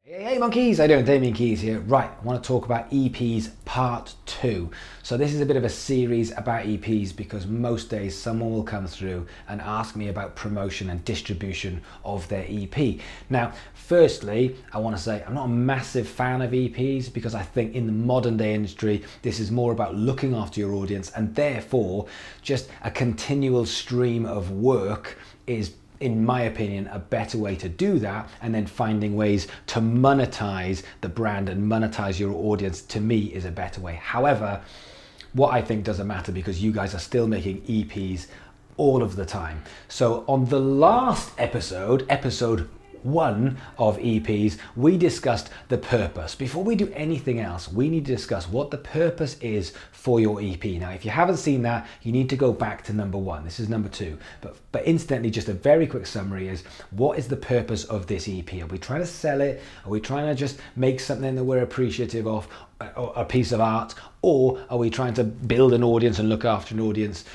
Hey monkeys, how you doing? Damian Keyes here. Right, I want to talk about EPs part 2. So this is a bit of a series about EPs because most days someone will come through and ask me about promotion and distribution of their EP. Now, firstly, I want to say I'm not a massive fan of EPs because I think in the modern day industry, this is more about looking after your audience, and therefore just a continual stream of work is, in my opinion, a better way to do that, and then finding ways to monetize the brand and monetize your audience, to me, is a better way. However, what I think doesn't matter because you guys are still making EPs all of the time. So on the last episode 1 of EPs, we discussed the purpose. Before we do anything else, we need to discuss what the purpose is for your EP. Now, if you haven't seen that, you need to go back to number 1. This is number 2. But instantly, just a very quick summary is, what is the purpose of this EP? Are we trying to sell it? Are we trying to just make something that we're appreciative of, a piece of art? Or are we trying to build an audience and look after an audience?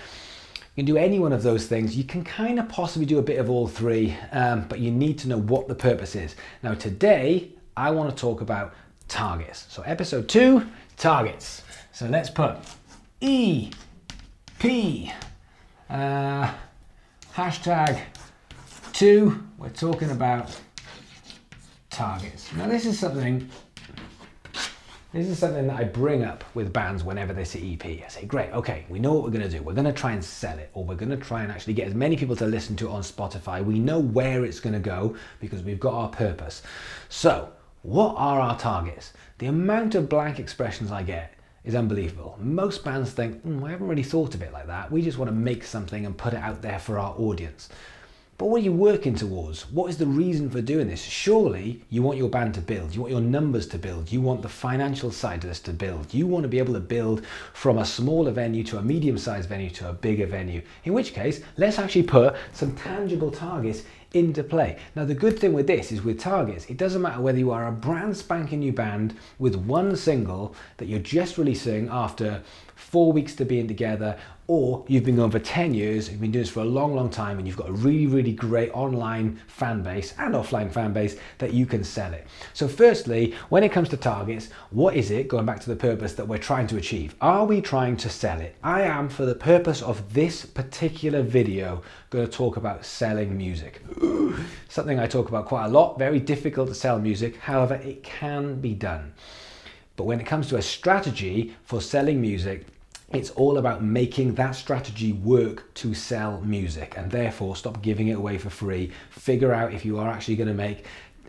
You can do any one of those things. You can kind of possibly do a bit of all three, but you need to know what the purpose is. Now today, I want to talk about targets. So episode 2, targets. So let's put EP, hashtag 2, we're talking about targets. Now this is something that I bring up with bands whenever they see EP. I say, great, okay, we know what we're going to do. We're going to try and sell it, or we're going to try and actually get as many people to listen to it on Spotify. We know where it's going to go because we've got our purpose. So what are our targets? The amount of blank expressions I get is unbelievable. Most bands think, I haven't really thought of it like that. We just want to make something and put it out there for our audience. But what are you working towards? What is the reason for doing this? Surely you want your band to build, you want your numbers to build, you want the financial side of this to build, you want to be able to build from a smaller venue to a medium-sized venue to a bigger venue. In which case, let's actually put some tangible targets into play. Now the good thing with this is, with targets, it doesn't matter whether you are a brand spanking new band with one single that you're just releasing after 4 weeks to being together, or you've been going for 10 years, you've been doing this for a long time, and you've got a really great online fan base and offline fan base that you can sell it. So firstly, when it comes to targets, what is it, going back to the purpose, that we're trying to achieve? Are we trying to sell it? I am, for the purpose of this particular video, going to talk about selling music. Something I talk about quite a lot. Very difficult to sell music, however, it can be done. But when it comes to a strategy for selling music, it's all about making that strategy work to sell music, and therefore stop giving it away for free. Figure out if you are actually going to make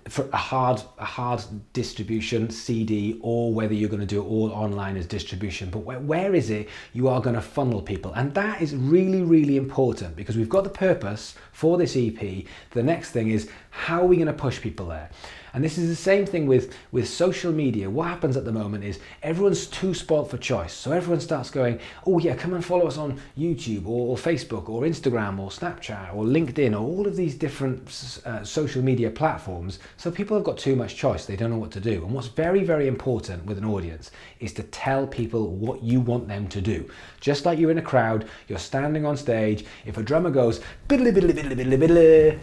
for a hard distribution CD, or whether you're going to do it all online as distribution. But where is it you are going to funnel people? And that is really important, because we've got the purpose for this EP. The next thing is, how are we going to push people there? And this is the same thing with social media. What happens at the moment is everyone's too spoilt for choice. So everyone starts going, oh yeah, come and follow us on YouTube or Facebook or Instagram or Snapchat or LinkedIn, or all of these different social media platforms. So people have got too much choice. They don't know what to do. And what's very important with an audience is to tell people what you want them to do. Just like you're in a crowd, you're standing on stage. If a drummer goes, biddly, biddly, biddly, biddly, biddly,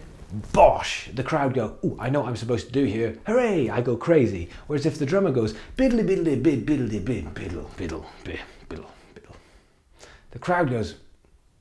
bosh, the crowd go, oh, I know what I'm supposed to do here, hooray, I go crazy. Whereas if the drummer goes, biddly, biddly, bid, biddly, bid, biddle, biddle, bid, biddle, biddle, the crowd goes,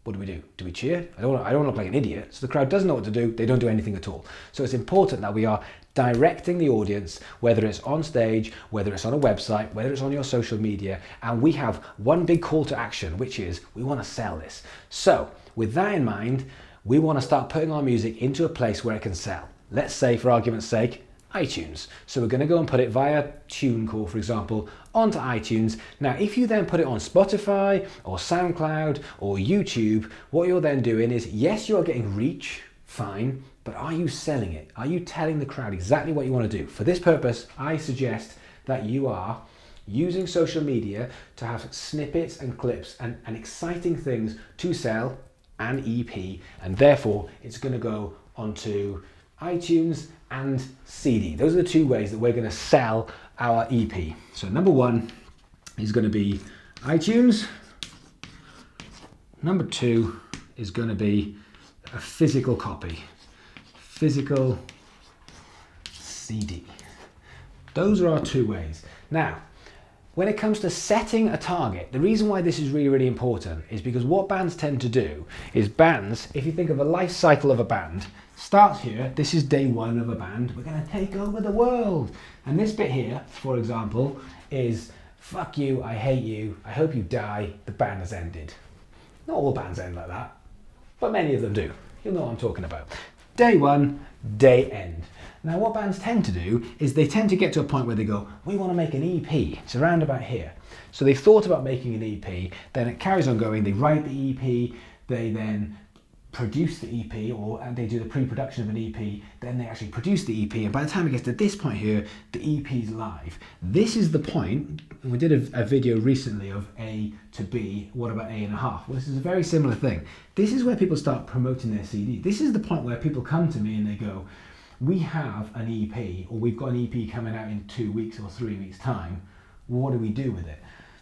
what do we do? Do we cheer? I don't look like an idiot. So the crowd doesn't know what to do. They don't do anything at all. So it's important that we are directing the audience, whether it's on stage, whether it's on a website, whether it's on your social media, and we have one big call to action, which is, we want to sell this. So with that in mind, we want to start putting our music into a place where it can sell. Let's say, for argument's sake, iTunes. So we're going to go and put it via TuneCore, for example, onto iTunes. Now, if you then put it on Spotify or SoundCloud or YouTube, what you're then doing is, yes, you are getting reach, fine, but are you selling it? Are you telling the crowd exactly what you want to do? For this purpose, I suggest that you are using social media to have snippets and clips and exciting things to sell an EP, and therefore it's going to go onto iTunes and CD. Those are the two ways that we're going to sell our EP. So number 1 is going to be iTunes. Number 2 is going to be a physical copy, physical CD. Those are our two ways. Now, when it comes to setting a target, the reason why this is really, really important is because what bands tend to do is bands, if you think of a life cycle of a band, starts here, this is day one of a band, we're going to take over the world. And this bit here, for example, is fuck you, I hate you, I hope you die, the band has ended. Not all bands end like that, but many of them do. You'll know what I'm talking about. Day one, day end. Now what bands tend to do is they tend to get to a point where they go, we want to make an EP. It's around about here. So they've thought about making an EP, then it carries on going, they write the EP, they then produce the EP, and they do the pre-production of an EP, then they actually produce the EP, and by the time it gets to this point here, the EP is live. This is the point, and we did a video recently of A to B, what about A and a half? Well, this is a very similar thing. This is where people start promoting their CD. This is the point where people come to me and they go, we have an EP, or we've got an EP coming out in 2 weeks or 3 weeks time, what do we do with it?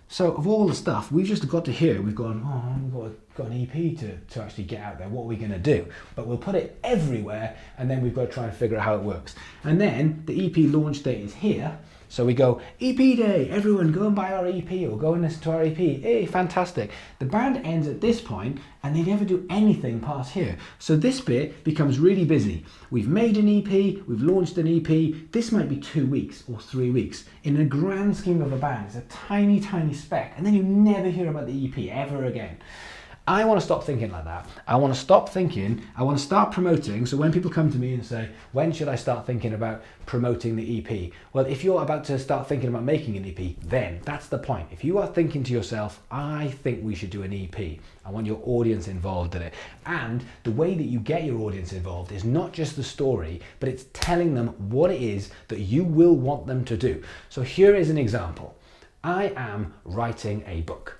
So of all the stuff, we've just got to here, we've gone, oh, we've got an EP to actually get out there, what are we going to do? But we'll put it everywhere, and then we've got to try and figure out how it works. And then the EP launch date is here, so we go, EP day, everyone go and buy our EP, or go and listen to our EP, hey, fantastic. The band ends at this point, and they never do anything past here. So this bit becomes really busy. We've made an EP, we've launched an EP, this might be 2 weeks or 3 weeks. In a grand scheme of a band, it's a tiny, tiny speck, and then you never hear about the EP ever again. I want to stop thinking like that. I want to stop thinking, I want to start promoting. So when people come to me and say, when should I start thinking about promoting the EP? Well, if you're about to start thinking about making an EP, then that's the point. If you are thinking to yourself, I think we should do an EP, I want your audience involved in it. And the way that you get your audience involved is not just the story, but it's telling them what it is that you will want them to do. So here is an example. I am writing a book.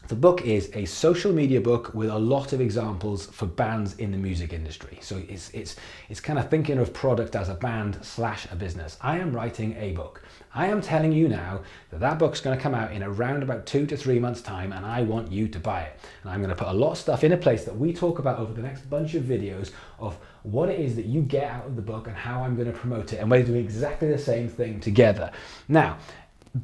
The book is a social media book with a lot of examples for bands in the music industry. So it's kind of thinking of product as a band / a business. I am writing a book. I am telling you now that that book's going to come out in around about 2 to 3 months time, and I want you to buy it. And I'm going to put a lot of stuff in a place that we talk about over the next bunch of videos of what it is that you get out of the book and how I'm going to promote it. And we're doing exactly the same thing together. Now,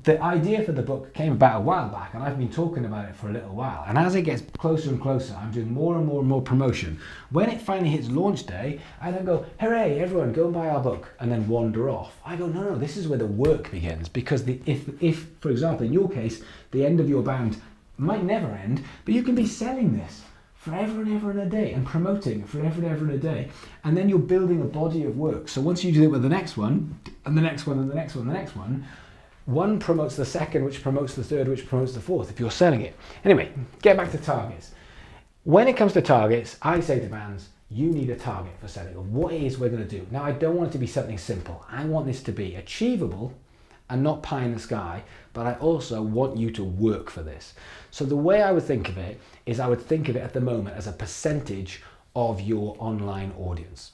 the idea for the book came about a while back, and I've been talking about it for a little while. And as it gets closer and closer, I'm doing more and more and more promotion. When it finally hits launch day, I then go, hooray, everyone go and buy our book, and then wander off. I go, no, this is where the work begins. Because if, for example, in your case, the end of your band might never end, but you can be selling this forever and ever and a day and promoting forever and ever and a day. And then you're building a body of work. So once you do it with the next one, and the next one, and the next one, and the next one, one promotes the second, which promotes the third, which promotes the fourth, if you're selling it. Anyway, get back to targets. When it comes to targets, I say to bands, you need a target for selling, of what it is we're going to do. Now, I don't want it to be something simple. I want this to be achievable and not pie in the sky, but I also want you to work for this. So the way I would think of it is I would think of it at the moment as a percentage of your online audience.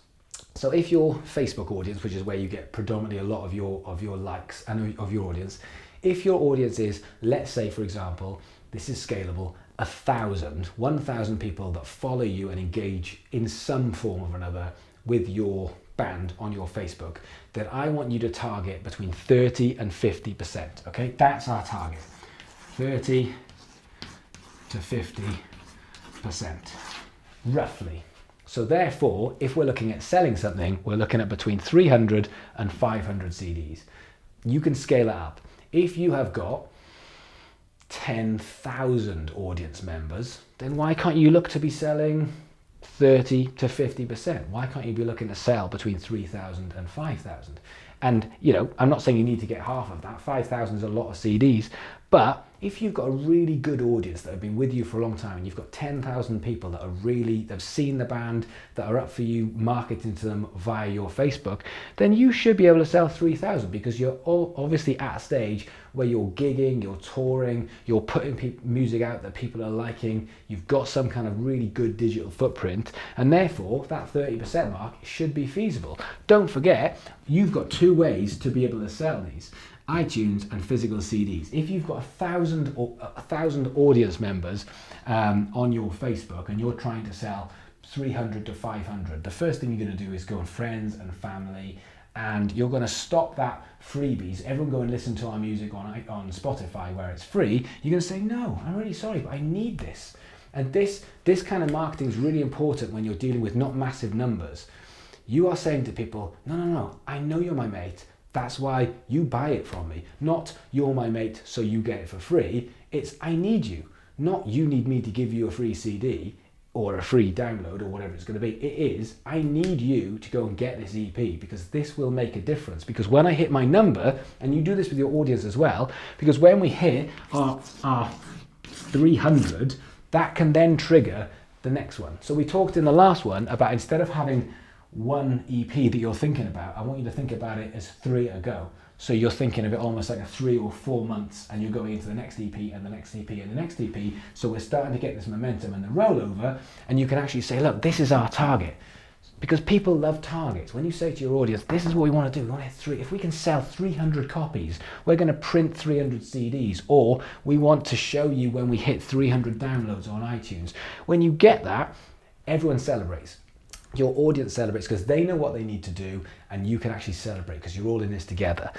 So if your Facebook audience, which is where you get predominantly a lot of your likes and of your audience, if your audience is, let's say for example, this is scalable, 1,000 people that follow you and engage in some form or another with your band on your Facebook, then I want you to target between 30 and 50%, okay? That's our target, 30 to 50%, roughly. So therefore, if we're looking at selling something, we're looking at between 300 and 500 CDs. You can scale it up. If you have got 10,000 audience members, then why can't you look to be selling 30 to 50%? Why can't you be looking to sell between 3,000 and 5,000? And, you know, I'm not saying you need to get half of that. 5,000 is a lot of CDs. But if you've got a really good audience that have been with you for a long time, and you've got 10,000 people that have seen the band, that are up for you marketing to them via your Facebook, then you should be able to sell 3,000, because you're obviously at a stage where you're gigging, you're touring, you're putting music out that people are liking, you've got some kind of really good digital footprint, and therefore that 30% mark should be feasible. Don't forget, you've got 2 ways to be able to sell these: iTunes and physical CDs. If you've got 1,000 audience members on your Facebook and you're trying to sell 300 to 500, the first thing you're going to do is go on friends and family and you're going to stop that freebies, everyone go and listen to our music on Spotify where it's free, you're going to say, no, I'm really sorry, but I need this. And this kind of marketing is really important when you're dealing with not massive numbers. You are saying to people, no, I know you're my mate, that's why you buy it from me. Not you're my mate so you get it for free. It's I need you, not you need me to give you a free CD or a free download or whatever it's going to be. It is, I need you to go and get this EP because this will make a difference. Because when I hit my number, and you do this with your audience as well, because when we hit our 300, that can then trigger the next one. So we talked in the last one about instead of having one EP that you're thinking about, I want you to think about it as 3 a go. So you're thinking of it almost like a 3 or 4 months, and you're going into the next EP and the next EP and the next EP. So we're starting to get this momentum and the rollover, and you can actually say, look, this is our target. Because people love targets. When you say to your audience, this is what we want to do, we want to hit 3. If we can sell 300 copies, we're going to print 300 CDs, or we want to show you when we hit 300 downloads on iTunes. When you get that, everyone celebrates. Your audience celebrates because they know what they need to do, and you can actually celebrate because you're all in this together,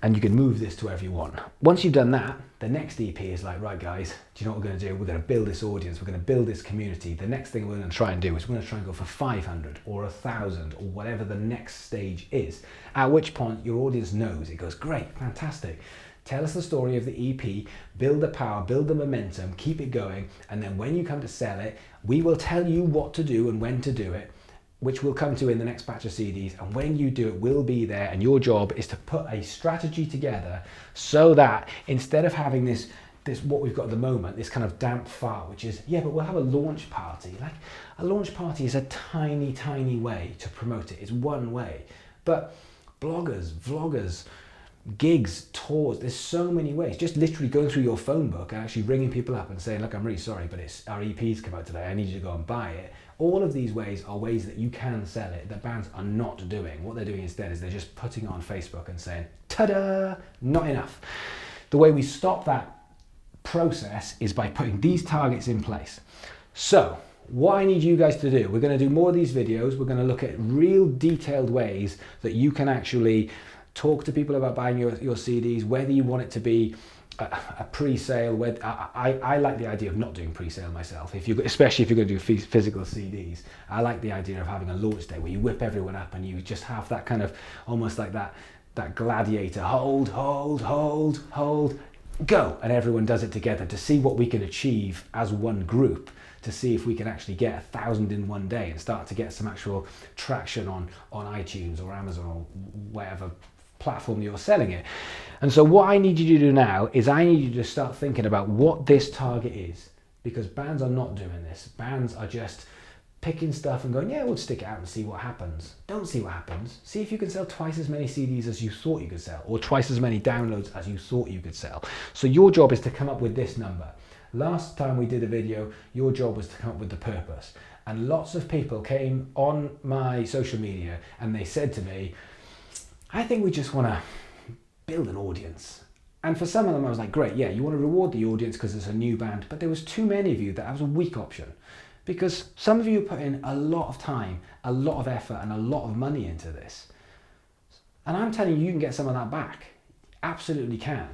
and you can move this to wherever you want. Once you've done that, the next EP is like, right guys, do you know what we're going to do? We're going to build this audience, we're going to build this community. The next thing we're going to try and do is we're going to try and go for 500 or 1,000 or whatever the next stage is, at which point your audience knows. It goes, great, fantastic. Tell us the story of the EP, build the power, build the momentum, keep it going, and then when you come to sell it, we will tell you what to do and when to do it, which we'll come to in the next batch of CDs, and when you do it, we'll be there, and your job is to put a strategy together so that instead of having this what we've got at the moment, this kind of damp fart, which is, yeah, but we'll have a launch party. Like, a launch party is a tiny, tiny way to promote it. It's one way. But bloggers, vloggers, gigs, tours, there's so many ways. Just literally going through your phone book and actually ringing people up and saying, look, I'm really sorry, but our EP's come out today, I need you to go and buy it. All of these ways are ways that you can sell it that bands are not doing. What they're doing instead is they're just putting it on Facebook and saying, ta-da, not enough. The way we stop that process is by putting these targets in place. So what I need you guys to do, we're going to do more of these videos. We're going to look at real detailed ways that you can actually talk to people about buying your CDs, whether you want it to be a pre-sale. I like the idea of not doing pre-sale myself, especially if you're going to do physical CDs. I like the idea of having a launch day where you whip everyone up and you just have that kind of, almost like that gladiator, hold, go, and everyone does it together to see what we can achieve as one group, to see if we can actually get 1,000 in one day and start to get some actual traction on iTunes or Amazon or whatever platform you're selling it. And so what I need you to do now is I need you to start thinking about what this target is, because bands are not doing this. Bands are just picking stuff and going, yeah, we'll stick it out and see what happens. Don't see what happens. See if you can sell twice as many CDs as you thought you could sell, or twice as many downloads as you thought you could sell. So your job is to come up with this number. Last time we did a video, your job was to come up with the purpose. And lots of people came on my social media and they said to me, I think we just want to build an audience. And for some of them I was like, great, yeah, you want to reward the audience because it's a new band, but there was too many of you that was a weak option. Because some of you put in a lot of time, a lot of effort, and a lot of money into this. And I'm telling you, you can get some of that back. Absolutely can.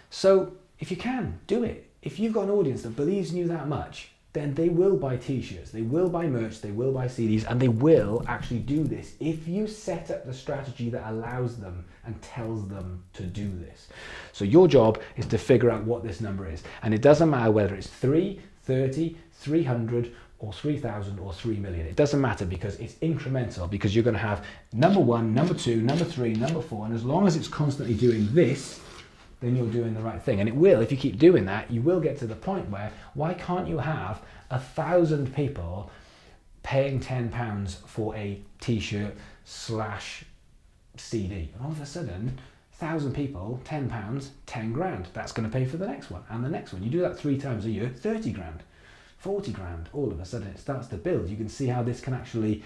So if you can, do it. If you've got an audience that believes in you that much, then they will buy t-shirts, they will buy merch, they will buy CDs, and they will actually do this if you set up the strategy that allows them and tells them to do this. So your job is to figure out what this number is. And it doesn't matter whether it's 3, 30, 300, or 3,000 or 3 million. It doesn't matter, because it's incremental, because you're going to have number 1, number 2, number 3, number 4, and as long as it's constantly doing this, then you're doing the right thing. And it will, if you keep doing that, you will get to the point where, why can't you have 1,000 people paying £10 for a t-shirt / CD? And all of a sudden, 1,000 people, £10, 10 grand. That's going to pay for the next one and the next one. You do that 3 times a year, 30 grand, 40 grand. All of a sudden it starts to build. You can see how this can actually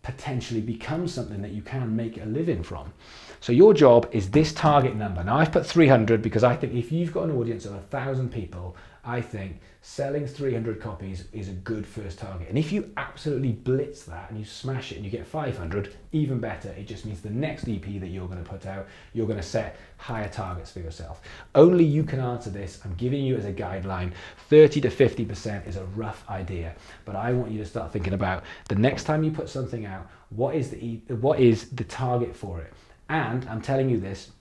potentially become something that you can make a living from. So your job is this target number. Now I've put 300 because I think if you've got an audience of 1,000 people, I think selling 300 copies is a good first target. And if you absolutely blitz that and you smash it and you get 500, even better. It just means the next EP that you're going to put out, you're going to set higher targets for yourself. Only you can answer this. I'm giving you as a guideline. 30 to 50% is a rough idea, but I want you to start thinking about the next time you put something out, what is the target for it? And I'm telling you this,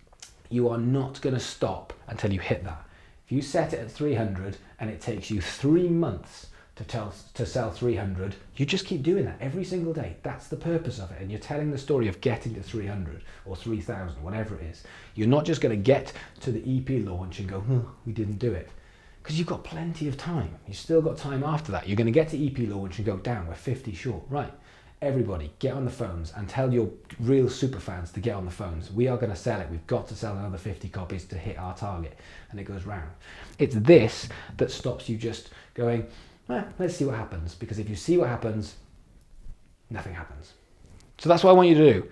you are not going to stop until you hit that. If you set it at 300 and it takes you 3 months to sell 300, you just keep doing that every single day. That's the purpose of it. And you're telling the story of getting to 300 or 3,000, whatever it is. You're not just going to get to the EP launch and go, oh, we didn't do it. Because you've got plenty of time. You've still got time after that. You're going to get to EP launch and go, down, we're 50 short. Right. Everybody, get on the phones and tell your real super fans to get on the phones. We are going to sell it. We've got to sell another 50 copies to hit our target. And it goes round. It's this that stops you just going, let's see what happens. Because if you see what happens, nothing happens. So that's what I want you to do.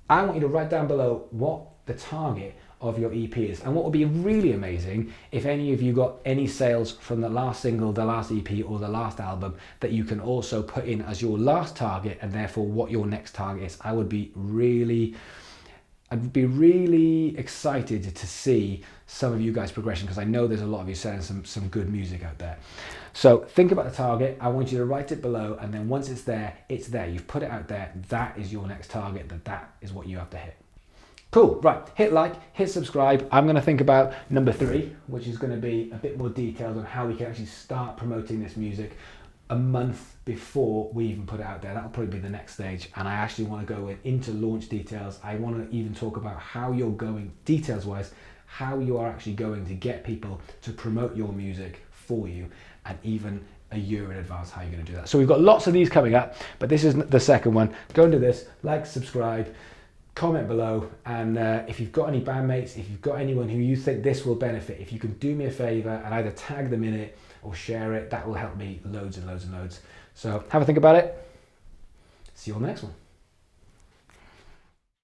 I want you to write down below what the target of your EP is. And what would be really amazing if any of you got any sales from the last single, the last EP or the last album that you can also put in as your last target and therefore what your next target is. I'd be really excited to see some of you guys' progression because I know there's a lot of you selling some good music out there. So think about the target. I want you to write it below, and then once it's there, it's there. You've put it out there. That is your next target. That is what you have to hit. Cool, right, hit like, hit subscribe. I'm going to think about number 3, which is going to be a bit more detailed on how we can actually start promoting this music a month before we even put it out there. That'll probably be the next stage. And I actually want to go into launch details. I want to even talk about how you're going, details-wise, how you are actually going to get people to promote your music for you, and even a year in advance how you're going to do that. So we've got lots of these coming up, but this is the second one. Go and do this, like, subscribe, comment below, and if you've got any bandmates, if you've got anyone who you think this will benefit, if you can do me a favor and either tag them in it or share it, that will help me loads and loads and loads. So have a think about it. See you on the next one.